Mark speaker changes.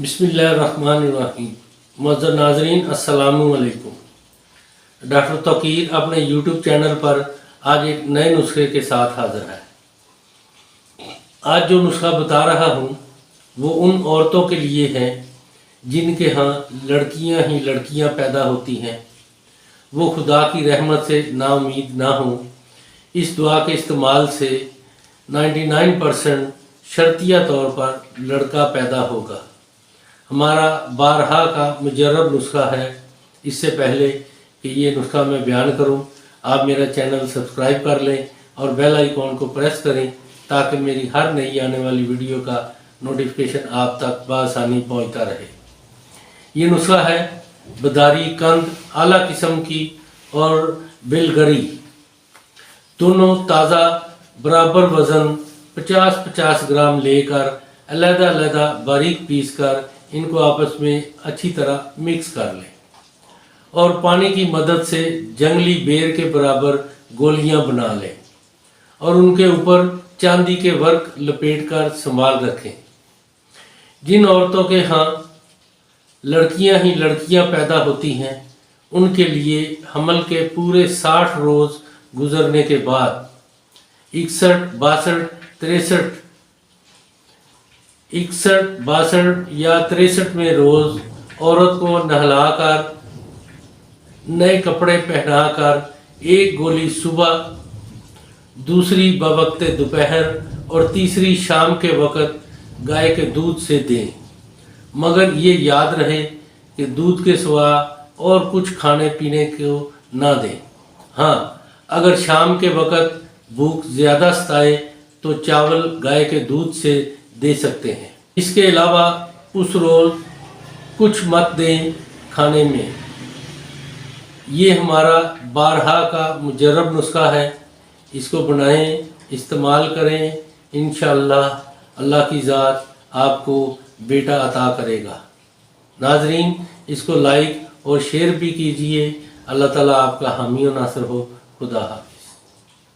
Speaker 1: बिस्मिल्लाहिर्रहमानिर्रहीम। मुअज़्ज़ज़ नाज़रीन अस्सलामु अलैकुम। डॉक्टर तौकीर अपने यूट्यूब चैनल पर आज एक नए नुस्खे के साथ हाज़िर है। आज जो नुस्खा बता रहा हूँ वो उन औरतों के लिए है जिनके यहाँ लड़कियाँ ही लड़कियाँ पैदा होती हैं, वो खुदा की रहमत से नाउम्मीद ना हों। इस दुआ के इस्तेमाल से 99% शर्तिया तौर पर लड़का पैदा होगा। हमारा बारहा का मुजर्रब नुस्खा है। इससे पहले कि ये नुस्खा मैं बयान करूं, आप मेरा चैनल सब्सक्राइब कर लें और बेल आइकॉन को प्रेस करें ताकि मेरी हर नई आने वाली वीडियो का नोटिफिकेशन आप तक बआसानी पहुंचता रहे। ये नुस्खा है बदारी कंद आला किस्म की और बिलगरी, दोनों ताज़ा बराबर वज़न 50-50 ग्राम लेकर अलग-अलग बारीक पीस कर इनको आपस में अच्छी तरह मिक्स कर लें और पानी की मदद से जंगली बेर के बराबर गोलियां बना लें और उनके ऊपर चांदी के वर्क लपेटकर संभाल रखें। जिन औरतों के यहाँ लड़कियां ही लड़कियां पैदा होती हैं उनके लिए हमल के पूरे 60 रोज़ गुजरने के बाद 61, 62 या 63 में रोज़ औरत को नहलाकर नए कपड़े पहनाकर एक गोली सुबह, दूसरी बवक्त दोपहर और तीसरी शाम के वक़्त गाय के दूध से दें, मगर ये याद रहे कि दूध के सिवा और कुछ खाने पीने को ना दें। हाँ, अगर शाम के वक़्त भूख ज़्यादा सताए तो चावल गाय के दूध से दे सकते हैं। इसके अलावा उस रोज़ कुछ मत दें खाने में। ये हमारा बारहा का मुजर्रब नुस्खा है। इसको बनाएं, इस्तेमाल करें, इंशाअल्लाह अल्लाह की ज़ात आपको बेटा अता करेगा। नाज़रीन, इसको लाइक और शेयर भी कीजिए। अल्लाह ताला आपका हामी और नासर हो। खुदा हाफ़िज़।